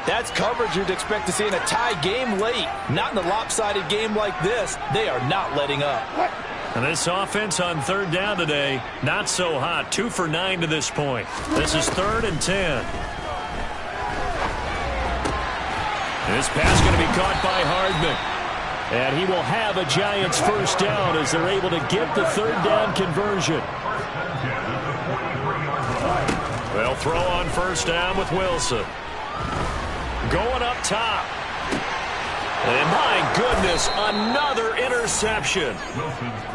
Speaker 2: That's coverage you'd expect to see in a tie game late. Not in a lopsided game like this. They are not letting up.
Speaker 1: And this offense on 3rd down today, not so hot. 2 for 9 to this point. This is 3rd and 10. This pass going to be caught by Hardman. And he will have a Giants first down as they're able to get the 3rd down conversion. They'll throw on 1st down with Wilson. Going up top. And my goodness, another interception.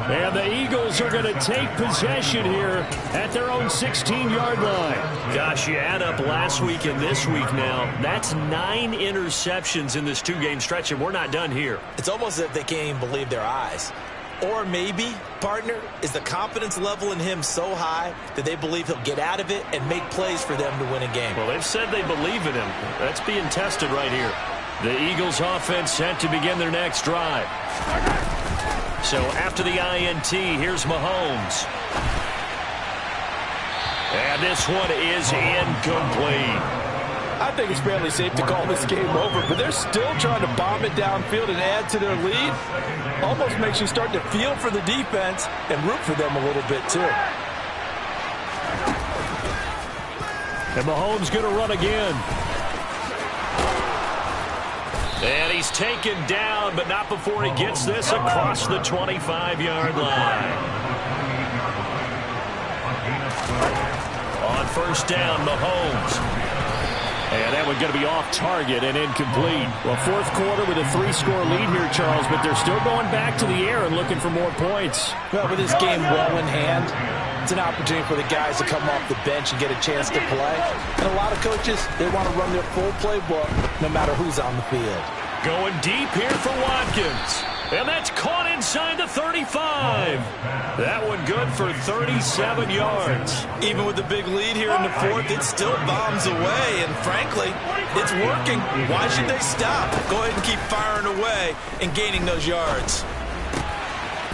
Speaker 1: And the Eagles are going to take possession here at their own 16-yard line. Gosh, you add up last week and this week now. That's 9 interceptions in this 2-game stretch, and we're not done here.
Speaker 3: It's almost as if they can't even believe their eyes. Or maybe, partner, is the confidence level in him so high that they believe he'll get out of it and make plays for them to win a game.
Speaker 1: Well, they've said they believe in him. That's being tested right here. The Eagles offense set to begin their next drive. So after the INT, here's Mahomes. And this one is incomplete.
Speaker 2: I think it's fairly safe to call this game over, but they're still trying to bomb it downfield and add to their lead. Almost makes you start to feel for the defense and root for them a little bit too.
Speaker 1: And Mahomes going to run again. And he's taken down, but not before he gets this across the 25-yard line. On first down, Mahomes. And that one going to be off target and incomplete. Well, fourth quarter with a 3-score lead here, Charles, but they're still going back to the air and looking for more points.
Speaker 3: Well, with this game well in hand, it's an opportunity for the guys to come off the bench and get a chance to play. And a lot of coaches, they want to run their full playbook no matter who's on the field.
Speaker 1: Going deep here for Watkins. And that's caught inside the 35. That one good for 37 yards.
Speaker 3: Even with the big lead here in the fourth, it still bombs away. And frankly, it's working. Why should they stop? Go ahead and keep firing away and gaining those yards.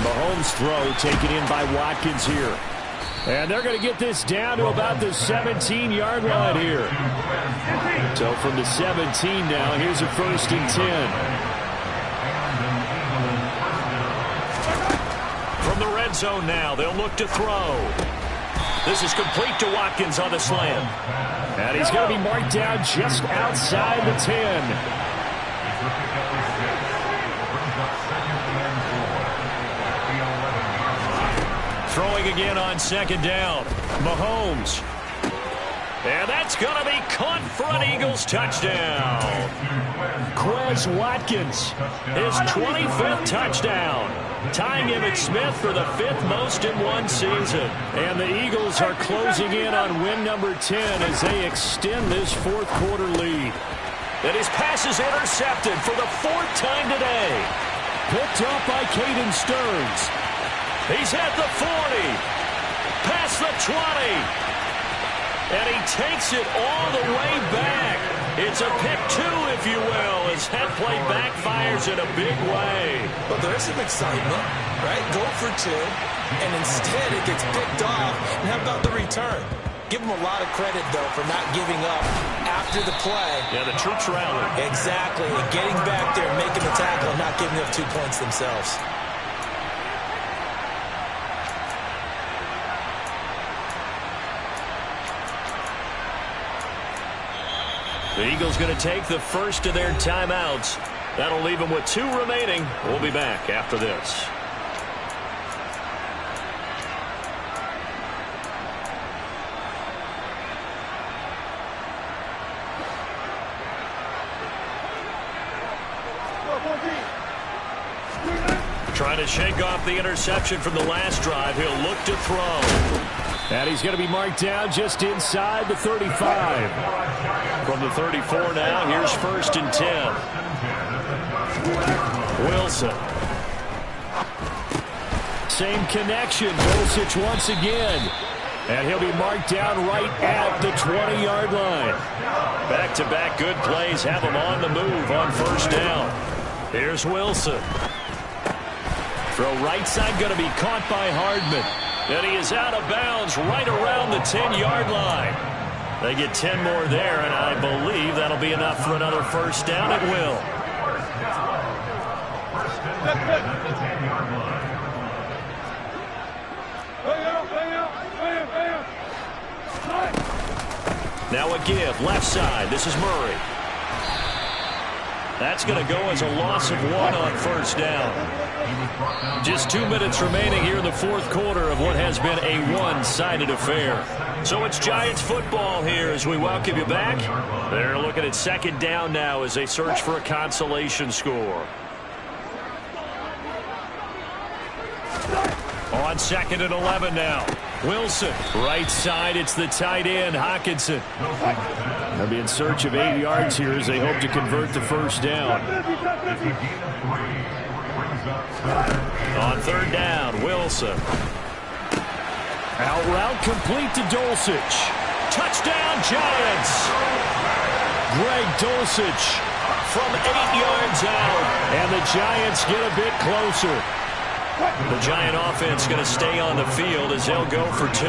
Speaker 1: Mahomes' throw taken in by Watkins here. And they're going to get this down to about the 17-yard line here. So from the 17 now, here's a 1st and 10. The red zone now. They'll look to throw. This is complete to Watkins on the slant. And he's going to be marked down just outside the 10. Throwing again on second down. Mahomes. And that's going to be caught for an Eagles touchdown. Quez Watkins, his 25th touchdown, tying Emmitt Smith for the 5th most in one season. And the Eagles are closing in on win number 10 as they extend this fourth quarter lead. And his pass is intercepted for the 4th time today. Picked up by Caden Stearns. He's at the 40, past the 20. And he takes it all the way back. It's a pick 2, if you will, as that play backfires in a big way.
Speaker 3: Well, there's some excitement, right? Go for 2, and instead it gets picked off. And how about the return? Give him a lot of credit, though, for not giving up after the play.
Speaker 1: Yeah, the troops rallied.
Speaker 3: Exactly, and getting back there, making the tackle, and not giving up 2 points themselves.
Speaker 1: The Eagles going to take the first of their timeouts. That'll leave them with 2 remaining. We'll be back after this. Trying to shake off the interception from the last drive. He'll look to throw. And he's going to be marked down just inside the 35. From the 34 now, here's 1st and 10. Wilson. Same connection. Dulcich once again. And he'll be marked down right at the 20-yard line. Back-to-back good plays have him on the move on 1st down. Here's Wilson. Throw right side going to be caught by Hardman. And he is out of bounds right around the 10-yard line. They get 10 more there, and I believe that'll be enough for another 1st down. It will. Now a give, left side. This is Murray. That's going to go as a loss of 1 on 1st down. Just 2 minutes remaining here in the fourth quarter of what has been a one-sided affair. So it's Giants football here as we welcome you back. They're looking at 2nd down now as they search for a consolation score. On 2nd and 11 now. Wilson, right side, it's the tight end, Hockenson. They'll be in search of 8 yards here as they hope to convert the 1st down. On 3rd down, Wilson. Out route complete to Dulcich. Touchdown, Giants! Greg Dulcich from 8 yards out. And the Giants get a bit closer. The Giant offense going to stay on the field as they'll go for 2.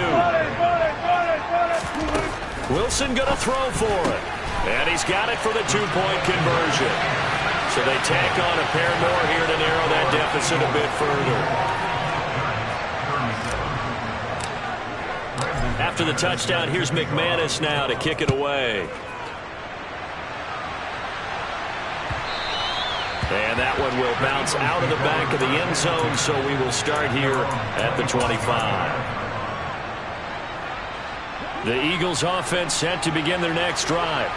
Speaker 1: Wilson going to throw for it. And he's got it for the 2-point conversion. So they tack on a pair more here to narrow that deficit a bit further. After the touchdown, here's McManus now to kick it away. And that one will bounce out of the back of the end zone, so we will start here at the 25. The Eagles offense set to begin their next drive.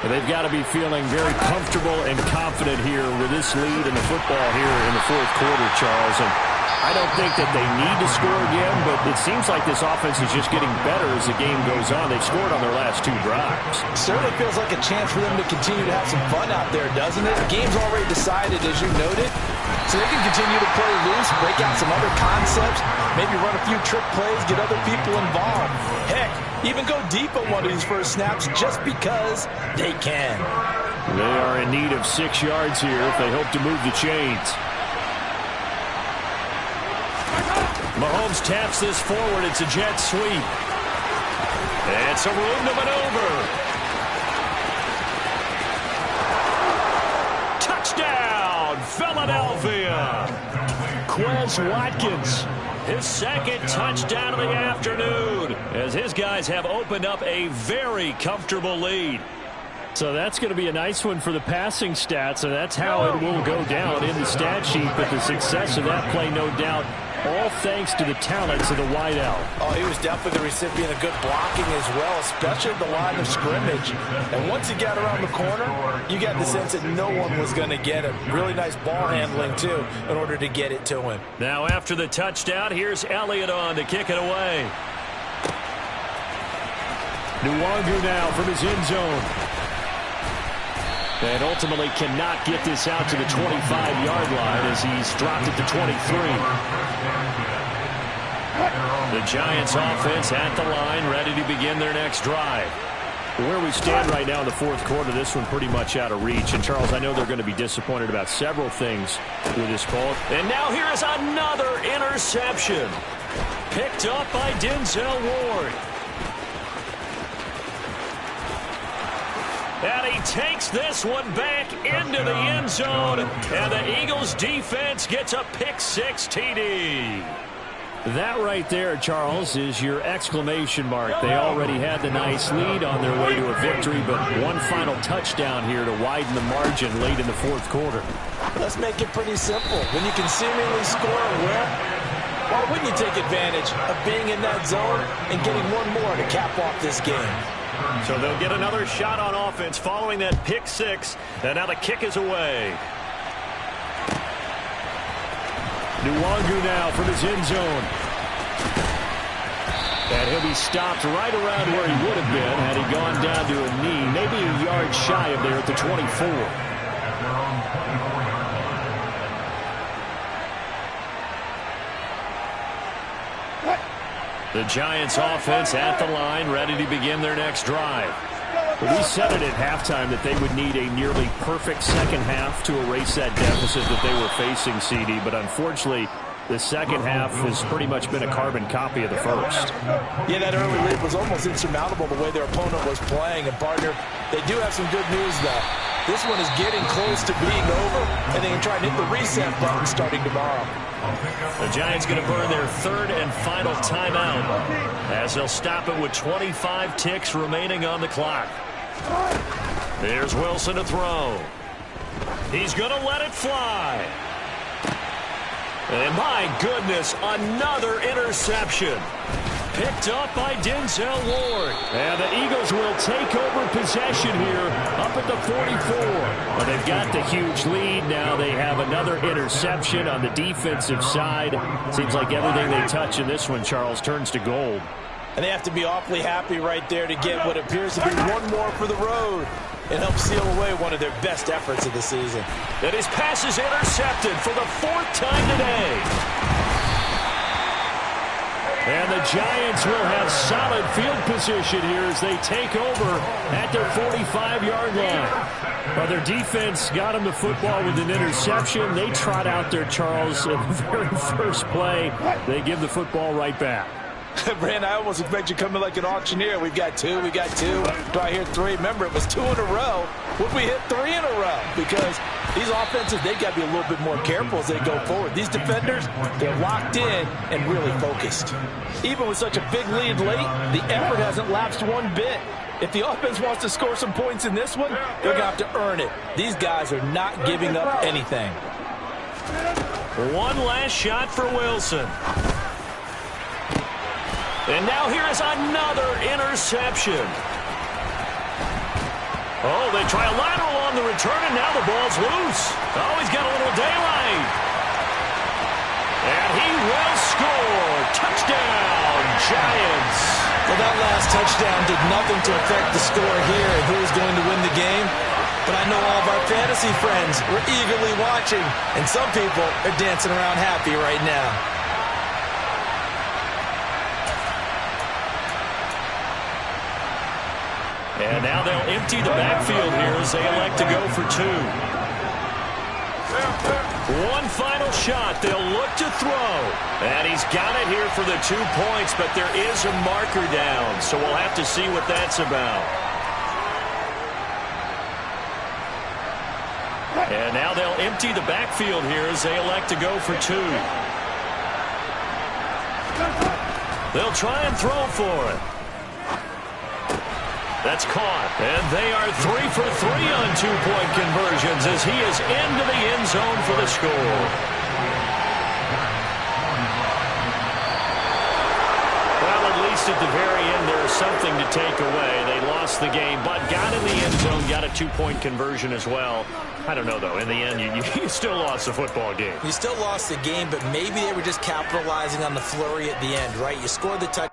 Speaker 4: They've got to be feeling very comfortable and confident here with this lead in the football here in the fourth quarter, Charles. And I don't think that they need to score again, but it seems like this offense is just getting better as the game goes on. They've scored on their last 2 drives.
Speaker 3: Certainly feels like a chance for them to continue to have some fun out there, doesn't it? The game's already decided, as you noted, so they can continue to play loose, break out some other concepts, maybe run a few trick plays, get other people involved. Heck, even go deep on one of these first snaps just because they can.
Speaker 4: They are in need of 6 yards here if they hope to move the chains.
Speaker 1: Mahomes taps this forward. It's a jet sweep. And some room to maneuver. Touchdown, Philadelphia. Quez Watkins, his second touchdown of the afternoon, as his guys have opened up a very comfortable lead.
Speaker 4: So that's going to be a nice one for the passing stats, and that's how it will go down in the stat sheet. But the success of that play, no doubt, all thanks to the talents of the wideout.
Speaker 3: Oh, he was definitely the recipient of good blocking as well, especially at the line of scrimmage. And once he got around the corner, you got the sense that no one was going to get him. Really nice ball handling, too, in order to get it to him.
Speaker 1: Now after the touchdown, here's Elliott on to kick it away.
Speaker 4: Nwangu now from his end zone. And ultimately cannot get this out to the 25-yard line as he's dropped it to 23.
Speaker 1: The Giants offense at the line, ready to begin their next drive.
Speaker 4: Where we stand right now in the fourth quarter, this one pretty much out of reach. And, Charles, I know they're going to be disappointed about several things with this call.
Speaker 1: And now here is another interception. Picked up by Denzel Ward. And he takes this one back into the end zone. And the Eagles defense gets a pick-6 TD.
Speaker 4: That right there, Charles, is your exclamation mark. They already had the nice lead on their way to a victory, but one final touchdown here to widen the margin late in the fourth quarter.
Speaker 3: Let's make it pretty simple. When you can seemingly score and win, why wouldn't you take advantage of being in that zone and getting one more to cap off this game?
Speaker 1: So they'll get another shot on offense following that pick-6, and now the kick is away.
Speaker 4: Nwangu now from his end zone. And he'll be stopped right around where he would have been had he gone down to a knee, maybe a yard shy of there at the 24.
Speaker 1: The Giants offense at the line, ready to begin their next drive.
Speaker 4: We said it at halftime that they would need a nearly perfect second half to erase that deficit that they were facing, CD, but unfortunately, the second half has pretty much been a carbon copy of the first.
Speaker 3: Yeah, that early lead was almost insurmountable the way their opponent was playing. And, partner, they do have some good news, though. This one is getting close to being over, and they can try and hit the reset button starting tomorrow.
Speaker 1: The Giants going to burn their third and final timeout as they'll stop it with 25 ticks remaining on the clock. There's Wilson to throw. He's going to let it fly. And my goodness, another interception. Picked up by Denzel Ward.
Speaker 4: And the Eagles will take over possession here up at the 44. Well, they've got the huge lead. Now they have another interception on the defensive side. Seems like everything they touch in this one, Charles, turns to gold.
Speaker 3: And they have to be awfully happy right there to get what appears to be one more for the road and help seal away one of their best efforts of the season.
Speaker 1: And his pass is intercepted for the 4th time today.
Speaker 4: And the Giants will have solid field position here as they take over at their 45-yard line. Well, their defense got them the football with an interception. They trot out there, Charles, in the very first play. They give the football right back.
Speaker 3: Brand, I almost expect you coming like an auctioneer. We've got two, we got two. Do I hear three? Remember, it was 2 in a row. Would we hit 3 in a row? Because these offenses, they've got to be a little bit more careful as they go forward. These defenders, they're locked in and really focused. Even with such a big lead late, the effort hasn't lapsed one bit. If the offense wants to score some points in this one, they're going to have to earn it. These guys are not giving up anything.
Speaker 1: One last shot for Wilson. And now here is another interception. Oh, they try a lateral on the return, and now the ball's loose. Oh, he's got a little daylight. And he will score. Touchdown, Giants.
Speaker 3: Well, that last touchdown did nothing to affect the score here and who is going to win the game. But I know all of our fantasy friends were eagerly watching, and some people are dancing around happy right now.
Speaker 1: And now they'll empty the backfield here as they elect to go for 2. One final shot. They'll look to throw. And he's got it here for the 2 points, but there is a marker down, so we'll have to see what that's about. And now they'll empty the backfield here as they elect to go for 2. They'll try and throw for it. That's caught. And they are 3 for 3 on 2-point conversions as he is into the end zone for the score. Well, at least at the very end, there is something to take away. They lost the game, but got in the end zone, got a 2-point conversion as well. I don't know, though. In the end, you still lost the football game.
Speaker 3: You still lost the game, but maybe they were just capitalizing on the flurry at the end, right? You scored the touchdown.